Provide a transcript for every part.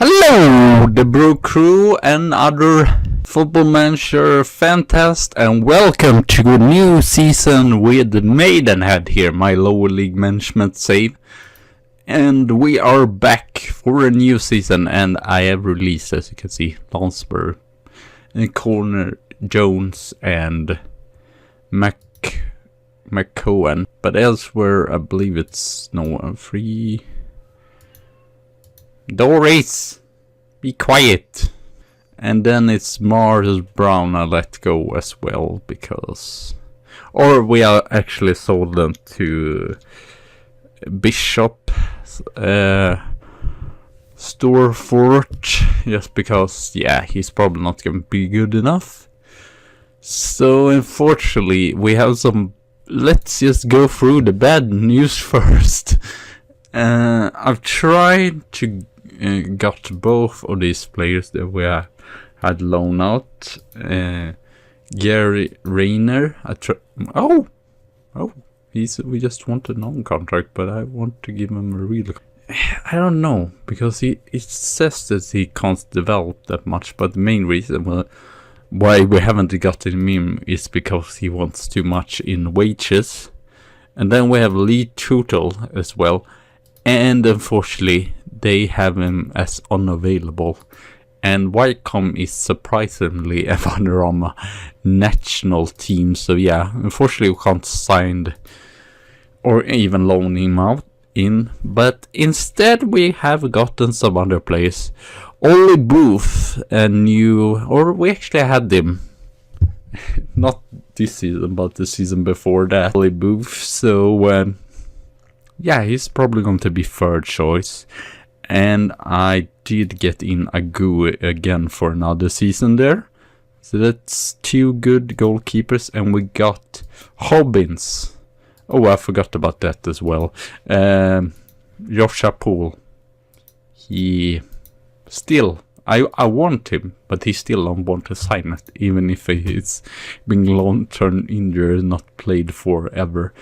Hello, the Brew Crew and other Football Manager fantasts, and welcome to a new season with Maidenhead here, my lower league management save. And we are back for a new season, and I have released, as you can see, Lonsberg, Corner, Jones, and McCohen. But elsewhere, I believe it's no one free. Doris, be quiet. And then it's Mars Brown I let go as well, because... Or we are actually sold them to Bishop Storefort, just because, yeah, he's probably not going to be good enough. So unfortunately, we have some... Let's just go through the bad news first. I've tried to got both of these players that we had loaned out. Gary Rayner. We just want a non-contract, but I want to give him a real. I don't know, because it says that he can't develop that much, but the main reason why we haven't gotten him is because he wants too much in wages. And then we have Lee Tootle as well, and unfortunately they have him as unavailable. And Wycombe is surprisingly a Vanarama national team, so yeah, unfortunately we can't sign or even loan him out in. But instead we have gotten some other players. Ollie Booth, a new, or we actually had him not this season but the season before that, Ollie Booth. So yeah, he's probably going to be third choice. And I did get in Agu again for another season there. So that's two good goalkeepers. And we got Hobbins. Oh, I forgot about that as well. Joshua Poole. He still... I want him, but he still don't want to sign it. Even if he's been long-term injured, not played forever.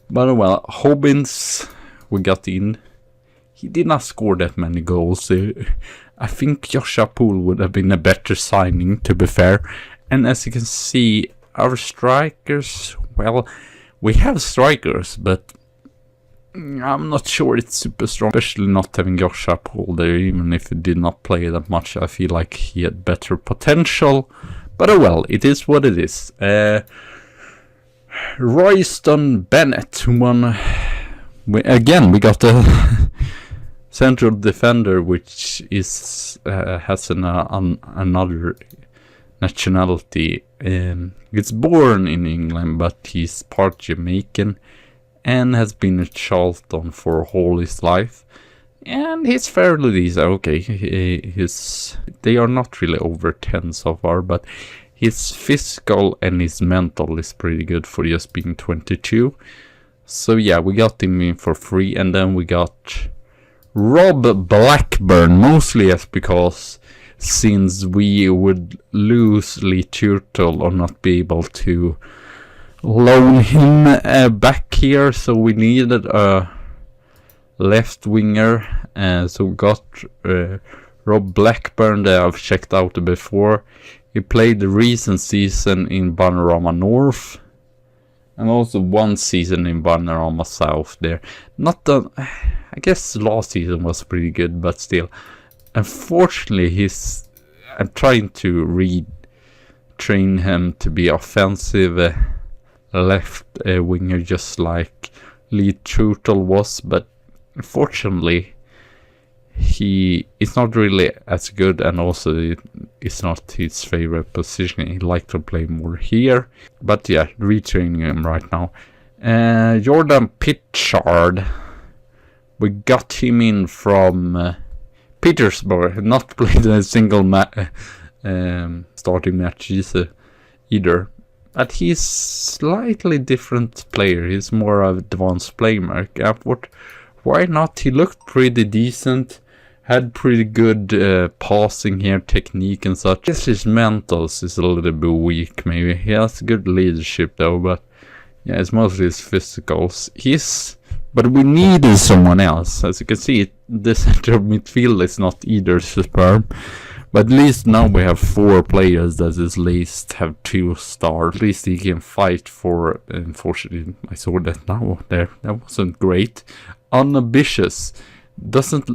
But well, Hobbins we got in. He did not score that many goals. I think Joshua Poole would have been a better signing, to be fair. And as you can see, our strikers, well, we have strikers, but I'm not sure it's super strong. Especially not having Joshua Poole there, even if he did not play that much. I feel like he had better potential. But oh well, it is what it is. Royston Bennett, who won... Again, we got a central defender, which is has another nationality. He's born in England, but he's part Jamaican and has been at Charlton for all his life. And he's fairly decent. Okay, they are not really over 10 so far, but his physical and his mental is pretty good for just being 22. So yeah, we got him in for free, and then we got Rob Blackburn, mostly as because since we would lose Lee Turtle or not be able to loan him back here, so we needed a left winger, so we got Rob Blackburn that I've checked out before. He played the recent season in Panorama North. And also one season in Panorama South there. I guess last season was pretty good, but still. Unfortunately, I'm trying to retrain him to be offensive left winger, just like Lee Tootle was. But unfortunately, he is not really as good, and also it's not his favorite position. He'd like to play more here. But yeah, retraining him right now. Jordan Pitchard. We got him in from Petersburg. Not played a single starting match either. But he's slightly different player. He's more of advanced playmaker. Why not? He looked pretty decent. Had pretty good passing here, technique and such. I guess his mentals is a little bit weak, maybe. He has good leadership though, but yeah, it's mostly his physicals. But we needed someone else. As you can see, the center midfield is not either superb. But at least now we have 4 players that at least have 2 stars. At least he can fight for. Unfortunately, I saw that now there. That wasn't great. Unambitious. Doesn't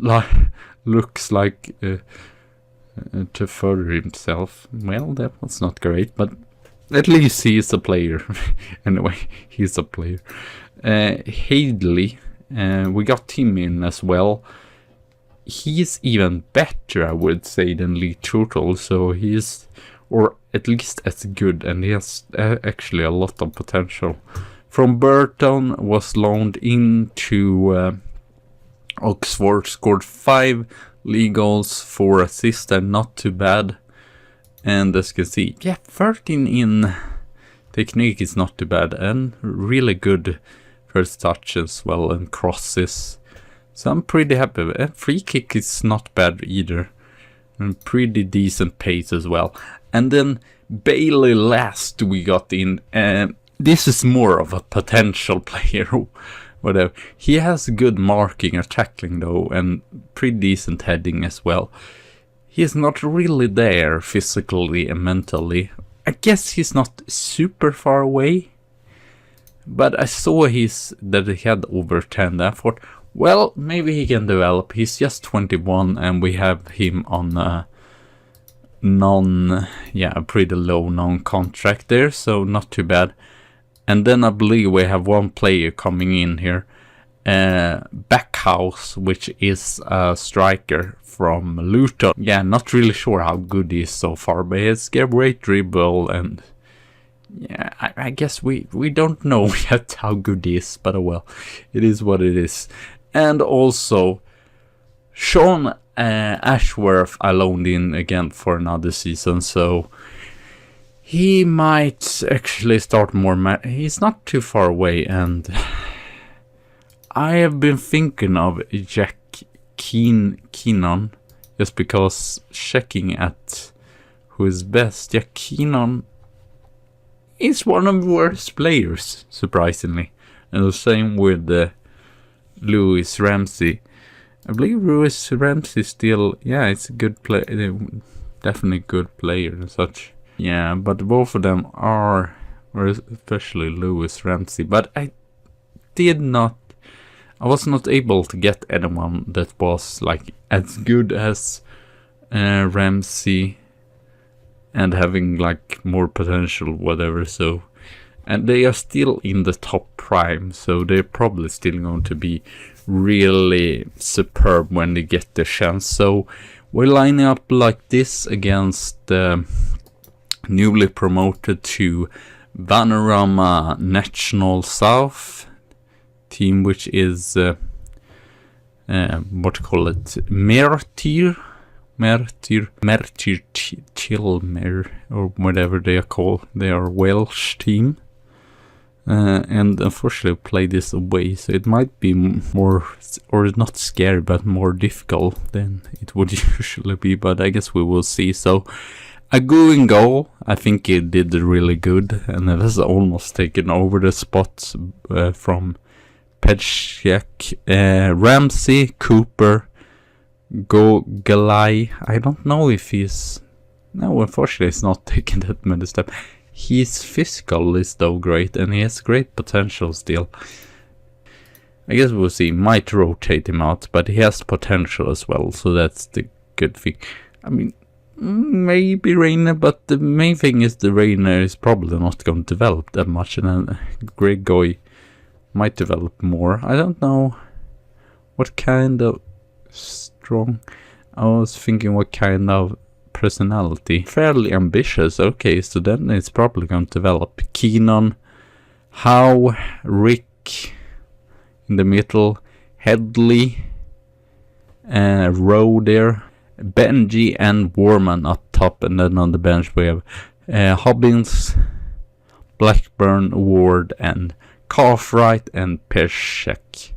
looks like to further himself. Well, that was not great, but at least he is a player. Anyway, he's a player. Hadley, we got him in as well. He's even better, I would say, than Lee Turtle, so he's, or at least as good, and he has actually a lot of potential. From Burton, was loaned into Oxford, scored 5 league goals, 4 assists, and not too bad. And as you can see, yeah, 13 in technique is not too bad, and really good first touch as well, and crosses. So I'm pretty happy. Free kick is not bad either. And pretty decent pace as well. And then Bailey last we got in. This is more of a potential player. Whatever. He has good marking or tackling though. And pretty decent heading as well. He's not really there physically and mentally. I guess he's not super far away. But I saw that he had over 10 effort. Well, maybe he can develop. He's just 21 and we have him on a pretty low non-contract there, so not too bad. And then I believe we have one player coming in here, Backhouse, which is a striker from Luton. Yeah, not really sure how good he is so far, but he has a great dribble and yeah, I guess we don't know yet how good he is, but oh well, it is what it is. And also, Sean Ashworth I loaned in again for another season, so he might actually start more. He's not too far away, and I have been thinking of Jack Keenan, just because checking at who is best. Jack Keenan is one of the worst players, surprisingly, and the same with Lewis Ramsey. I believe Lewis Ramsey still, yeah, it's a good player, definitely good player and such. Yeah, but both of them are, or especially Lewis Ramsey. But I was not able to get anyone that was like as good as Ramsey and having like more potential, whatever. So. And they are still in the top prime, so they're probably still going to be really superb when they get the chance. So we're lining up like this against the newly promoted to Vanarama National South team, which is Mertyr Chilmer, or whatever they are called. They are Welsh team. And unfortunately play this away, so it might be more, or not scary, but more difficult than it would usually be, but I guess we will see. So a going goal, I think it did really good, and it has almost taken over the spot from Pedchek, Ramsey, Cooper, Galai. I don't know if he's, no, unfortunately it's not taking that many steps. His physical is though great, and he has great potential still. I guess we'll see. Might rotate him out, but he has potential as well, so that's the good thing. I mean, maybe Reina, but the main thing is the Reina is probably not going to develop that much, and then Greg Goy might develop more. I don't know what kind of strong. I was thinking what kind of personality. Fairly ambitious. Okay, so then it's probably going to develop. Keenan, Howe, Rick in the middle, Headley, Rowe there, Benji and Warman up top, and then on the bench we have Hobbins, Blackburn, Ward, and Cartwright and Pershek.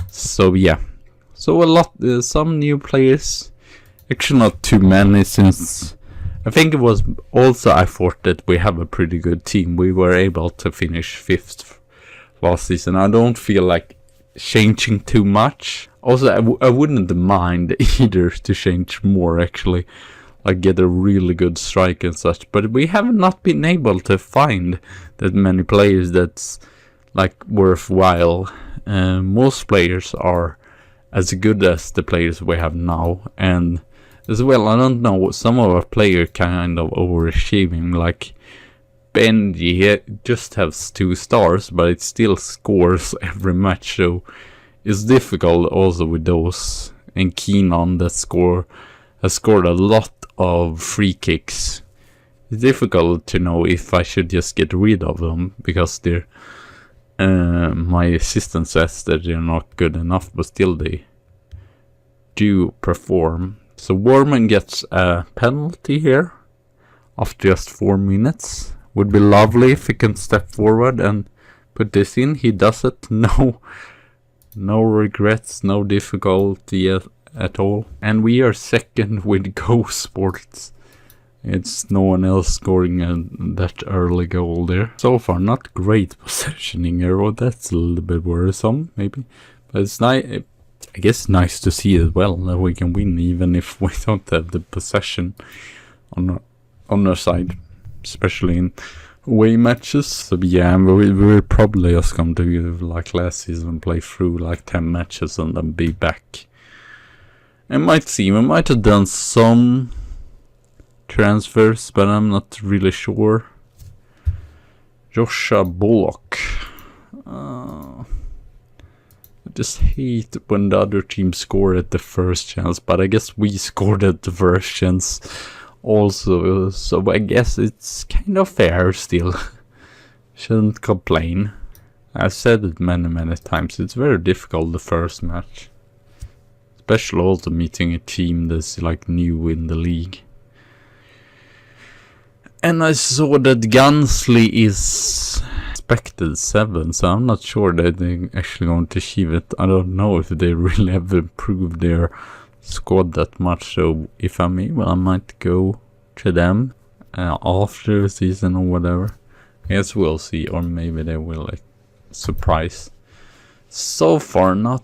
So yeah, so a lot, some new players. Actually not too many, since I think it was also I thought that we have a pretty good team. We were able to finish 5th last season. I don't feel like changing too much. Also, I wouldn't mind either to change more, actually. Like get a really good strike and such. But we have not been able to find that many players that's like worthwhile. Most players are as good as the players we have now. And as well, I don't know, some of our players kind of overachieving. Like Benji, he just has 2 stars, but it still scores every match. So it's difficult also with those. And Keenan that has scored a lot of free kicks. It's difficult to know if I should just get rid of them because they're my assistant says that they're not good enough, but still they do perform. So Warman gets a penalty here after just 4 minutes. Would be lovely if he can step forward and put this in. He does it. No regrets, no difficulty at all. And we are second with Go Sports. It's no one else scoring that early goal there. So far, not great positioning here. Well, that's a little bit worrisome, maybe. But it's nice. I guess nice to see as well that we can win, even if we don't have the possession on our side, especially in away matches. So yeah, we're probably just going to like last season, play through like 10 matches and then be back. I might see, we might have done some transfers, but I'm not really sure. Joshua Bullock. I just hate when the other team score at the first chance, but I guess we scored at the first chance also, so I guess it's kind of fair still. Shouldn't complain. I've said it many times, it's very difficult the first match. Especially also meeting a team that's like new in the league. And I saw that Gunsley is expected 7, so I'm not sure that they're actually going to achieve it. I don't know if they really have improved their squad that much, so if I'm able, I might go to them after the season or whatever. I guess we'll see, or maybe they will like surprise. So far, not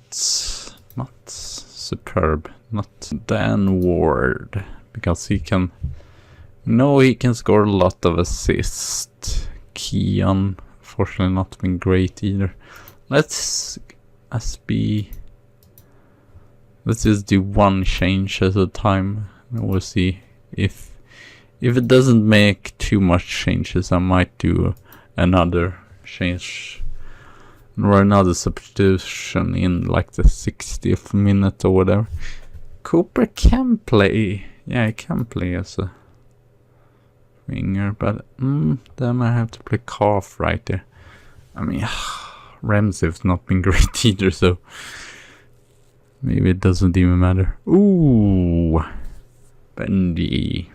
superb. Not Dan Ward, because he can. No, he can score a lot of assists. Keon, fortunately, not been great either. Let's just do one change at a time, and we'll see if it doesn't make too much changes. I might do another change or another substitution in like the 60th minute or whatever. Cooper can play. Yeah, he can play as a winger, but then I have to play Calf right there. I mean, Ramsey's not been great either, so maybe it doesn't even matter. Ooh, Bendy.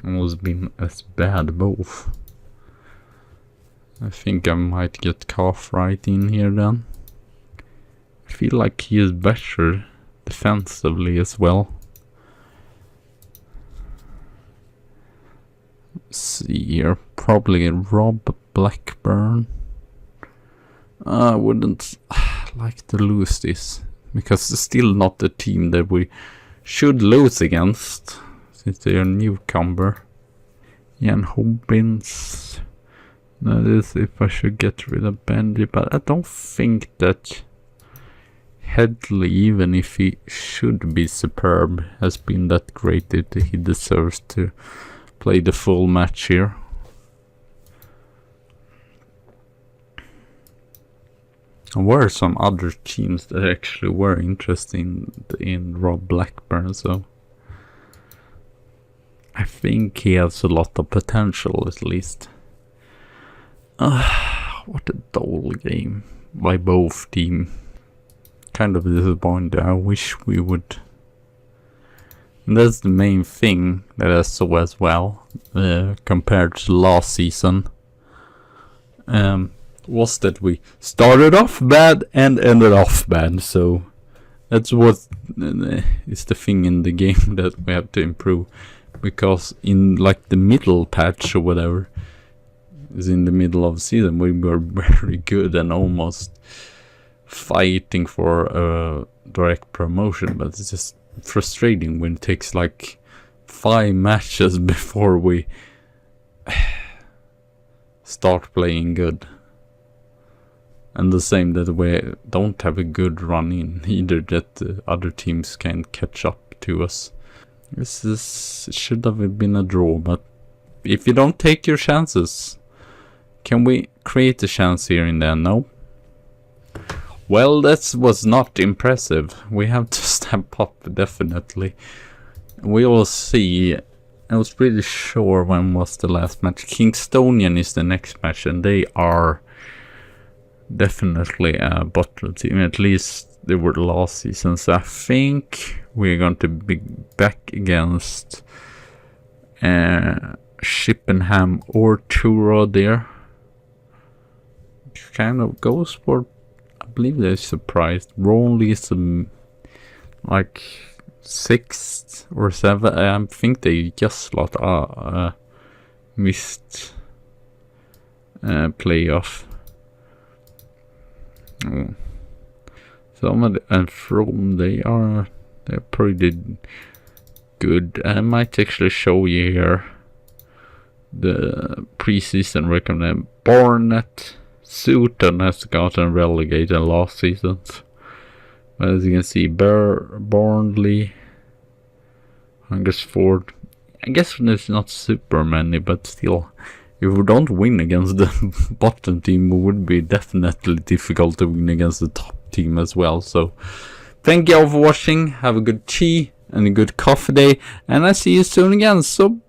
Almost been as bad both. I think I might get Calf right in here then. I feel like he is better defensively as well. Let's see here, probably Rob Blackburn. I wouldn't like to lose this, because it's still not the team that we should lose against, since they are newcomer. Jan Hobbins. That is if I should get rid of Benji, but I don't think that Headley, even if he should be superb, has been that great that he deserves to play the full match here. There were some other teams that actually were interested in Rob Blackburn, so I think he has a lot of potential at least. What a dull game by both teams. Kind of disappointed. I wish we would. And that's the main thing that I saw as well, compared to last season. Was that we started off bad and ended off bad. So that's what is the thing in the game that we have to improve. Because in like the middle patch or whatever, is in the middle of the season. We were very good and almost fighting for a direct promotion, but it's just frustrating when it takes like 5 matches before we start playing good. And the same that we don't have a good run in either, that the other teams can catch up to us. This should have been a draw, but if you don't take your chances, can we create a chance here in the end? No. Well, that was not impressive. We have to step up, definitely. We will see. I was pretty sure when was the last match. Kingstonian is the next match, and they are definitely a bottom team. At least they were last season. So I think we're going to be back against Chippenham or Truro there. Kind of goes for, I believe they're surprised. Ronley is like 6th or 7th. I think they just missed playoff. Some and from they're pretty good. I might actually show you here the preseason record. Barnet Sutton has gotten relegated last season. But as you can see, Barnley, Hungersford. I guess there's not super many, but still, if we don't win against the bottom team, it would be definitely difficult to win against the top team as well. So, thank you all for watching. Have a good tea and a good coffee day, and I see you soon again. So,